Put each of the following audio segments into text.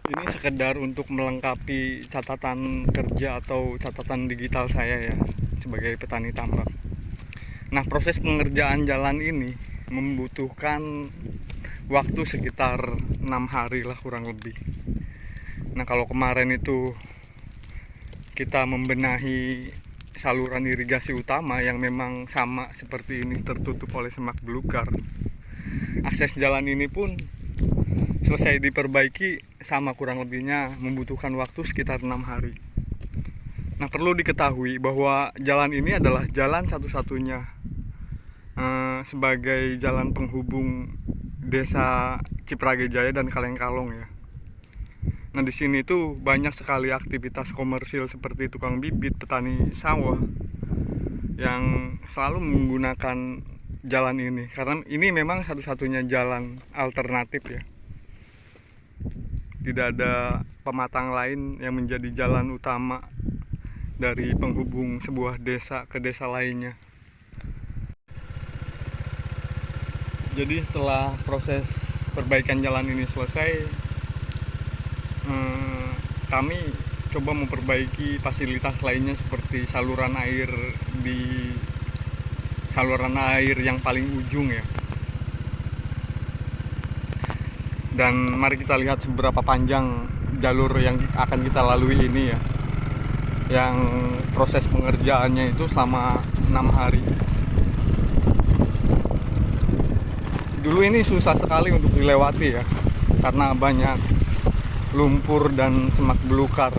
Ini sekedar untuk melengkapi catatan kerja atau catatan digital saya ya sebagai petani tambak. Nah, proses pengerjaan jalan ini membutuhkan waktu sekitar 6 hari lah kurang lebih. Nah, kalau kemarin itu kita membenahi saluran irigasi utama yang memang sama seperti ini tertutup oleh semak belukar. Akses jalan ini pun selesai diperbaiki sama kurang lebihnya membutuhkan waktu sekitar 6 hari. Nah, perlu diketahui bahwa jalan ini adalah jalan satu-satunya sebagai jalan penghubung desa Cipragejaya dan Kalengkalong ya. Nah, di sini tuh banyak sekali aktivitas komersil seperti tukang bibit, petani sawah yang selalu menggunakan jalan ini karena ini memang satu-satunya jalan alternatif ya. Tidak ada pematang lain yang menjadi jalan utama dari penghubung sebuah desa ke desa lainnya. Jadi setelah proses perbaikan jalan ini selesai, kami coba memperbaiki fasilitas lainnya seperti saluran air yang paling ujung ya. Dan mari kita lihat seberapa panjang jalur yang akan kita lalui ini ya, yang proses pengerjaannya itu selama 6 hari. Dulu ini susah sekali untuk dilewati ya, karena banyak lumpur dan semak belukar.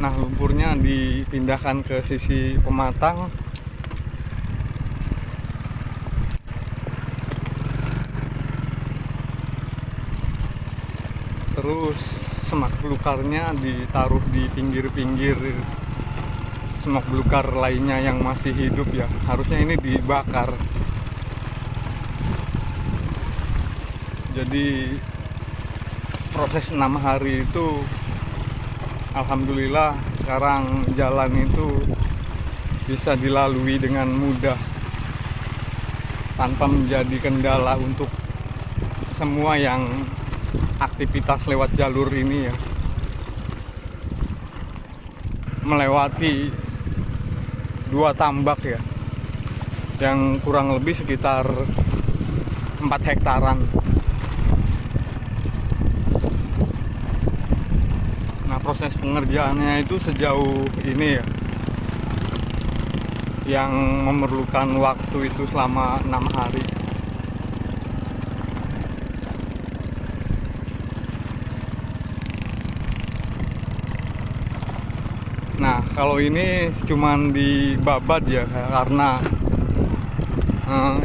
Nah, lumpurnya dipindahkan ke sisi pematang. Terus semak belukarnya ditaruh di pinggir-pinggir semak belukar lainnya yang masih hidup ya. Harusnya ini dibakar. Jadi proses 6 hari itu alhamdulillah sekarang jalan itu bisa dilalui dengan mudah tanpa menjadi kendala untuk semua yang aktivitas lewat jalur ini ya. Melewati 2 tambak ya, yang kurang lebih sekitar 4 hektaran. Nah, proses pengerjaannya itu sejauh ini ya, yang memerlukan waktu itu selama 6 hari. Nah, kalau ini cuman dibabat ya karena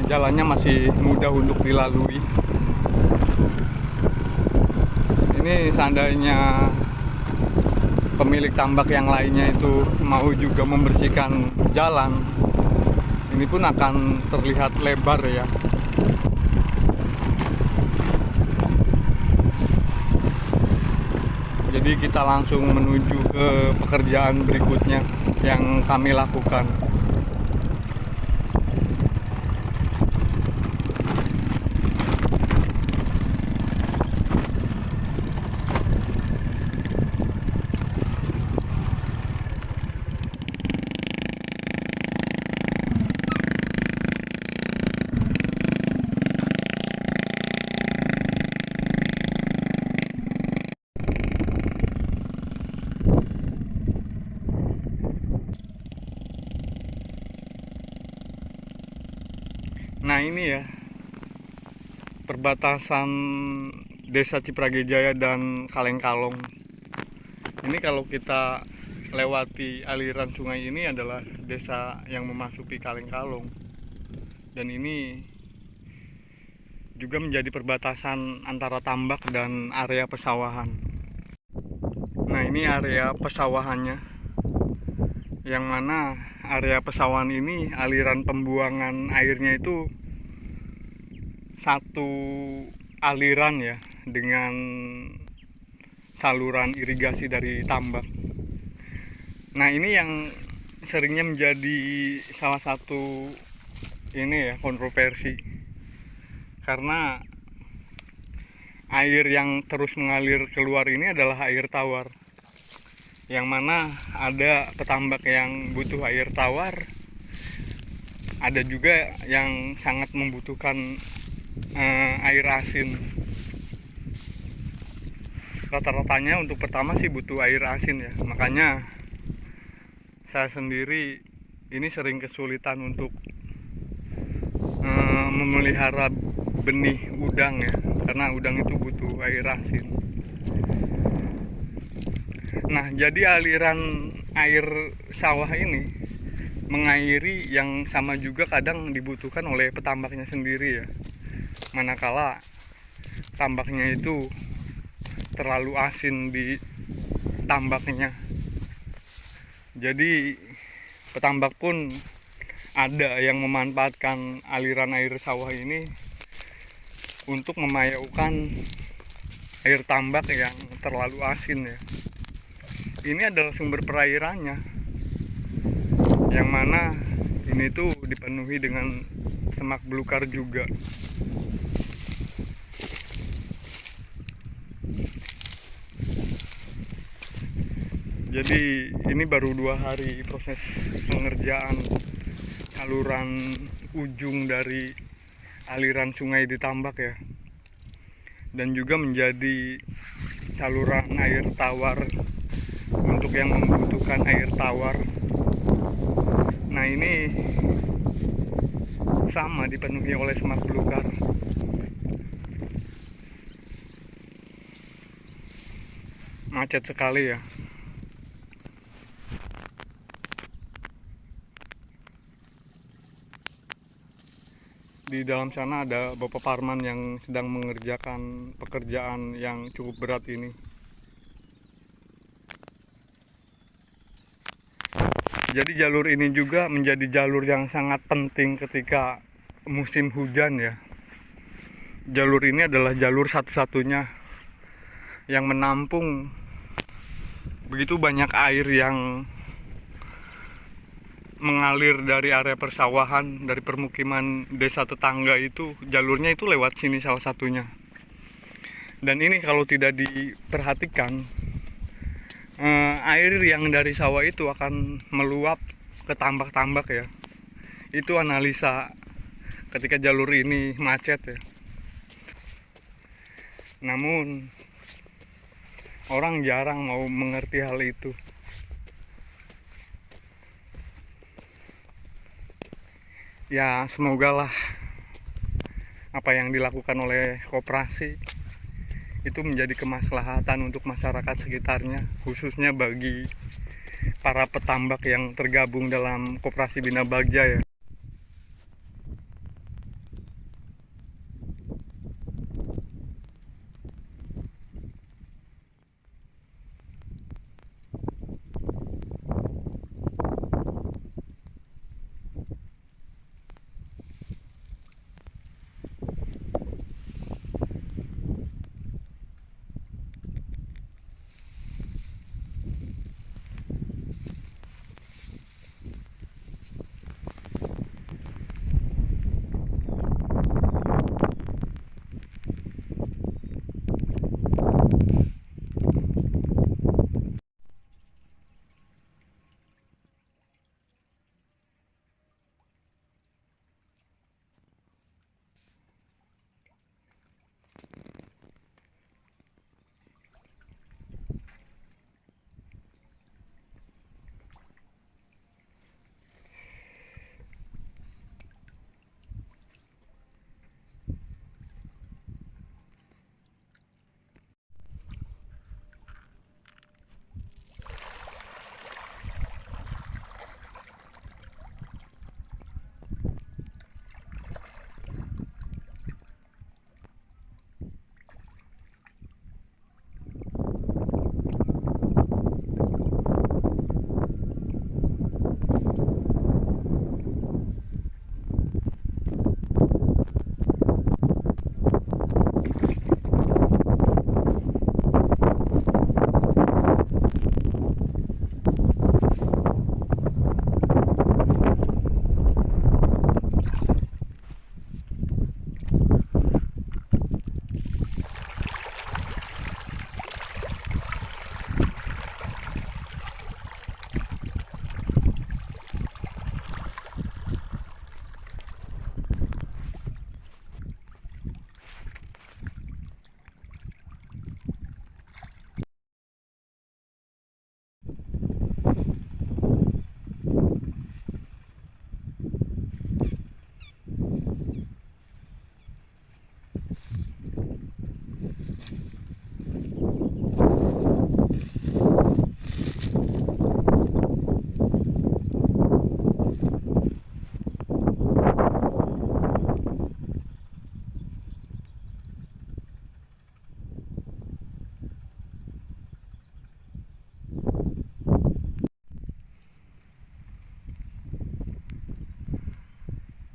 jalannya masih mudah untuk dilalui. Ini seandainya pemilik tambak yang lainnya itu mau juga membersihkan jalan, ini pun akan terlihat lebar ya. Jadi kita langsung menuju ke pekerjaan berikutnya yang kami lakukan. Nah, ini ya perbatasan desa Cipragejaya dan Kalengkalong. Ini kalau kita lewati aliran sungai ini adalah desa yang memasuki Kalengkalong. Dan ini juga menjadi perbatasan antara tambak dan area pesawahan. Nah, ini area pesawahannya, yang mana area pesawahan ini aliran pembuangan airnya itu satu aliran ya dengan saluran irigasi dari tambak. Nah, ini yang seringnya menjadi salah satu ini ya kontroversi, karena air yang terus mengalir keluar ini adalah air tawar, yang mana ada petambak yang butuh air tawar, ada juga yang sangat membutuhkan air asin. Rata-ratanya untuk pertama sih butuh air asin ya, makanya saya sendiri ini sering kesulitan untuk memelihara benih udang ya, karena udang itu butuh air asin. Nah, jadi aliran air sawah ini mengairi yang sama juga kadang dibutuhkan oleh petambaknya sendiri ya, manakala tambaknya itu terlalu asin di tambaknya. Jadi petambak pun ada yang memanfaatkan aliran air sawah ini untuk memayaukan air tambak yang terlalu asin ya. Ini adalah sumber perairannya, yang mana ini tuh dipenuhi dengan semak belukar juga. Jadi ini baru 2 hari proses pengerjaan saluran ujung dari aliran sungai di Tambak ya, dan juga menjadi saluran air tawar untuk yang membutuhkan air tawar. Nah, ini sama dipenuhi oleh semak belukar. Macet sekali ya. Di dalam sana ada Bapak Parman yang sedang mengerjakan pekerjaan yang cukup berat ini. Jadi jalur ini juga menjadi jalur yang sangat penting ketika musim hujan ya. Jalur ini adalah jalur satu-satunya yang menampung begitu banyak air yang mengalir dari area persawahan, dari permukiman desa tetangga itu. Jalurnya itu lewat sini salah satunya. Dan ini kalau tidak diperhatikan, air yang dari sawah itu akan meluap ke tambak-tambak ya. Itu analisa ketika jalur ini macet ya. Namun orang jarang mau mengerti hal itu. Ya, semoga lah apa yang dilakukan oleh koperasi itu menjadi kemaslahatan untuk masyarakat sekitarnya, khususnya bagi para petambak yang tergabung dalam koperasi Bina Bagja ya.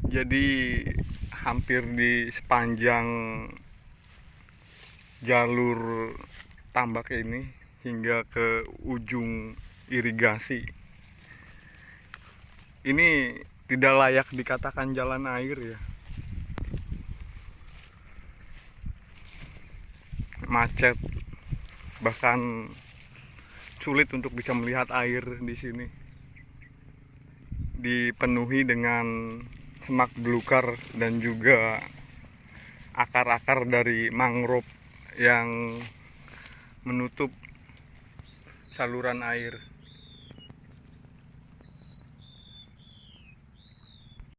Jadi hampir di sepanjang jalur tambak ini hingga ke ujung irigasi ini tidak layak dikatakan jalan air ya. Macet, bahkan sulit untuk bisa melihat air di sini. Dipenuhi dengan semak belukar dan juga akar-akar dari mangrove yang menutup saluran air.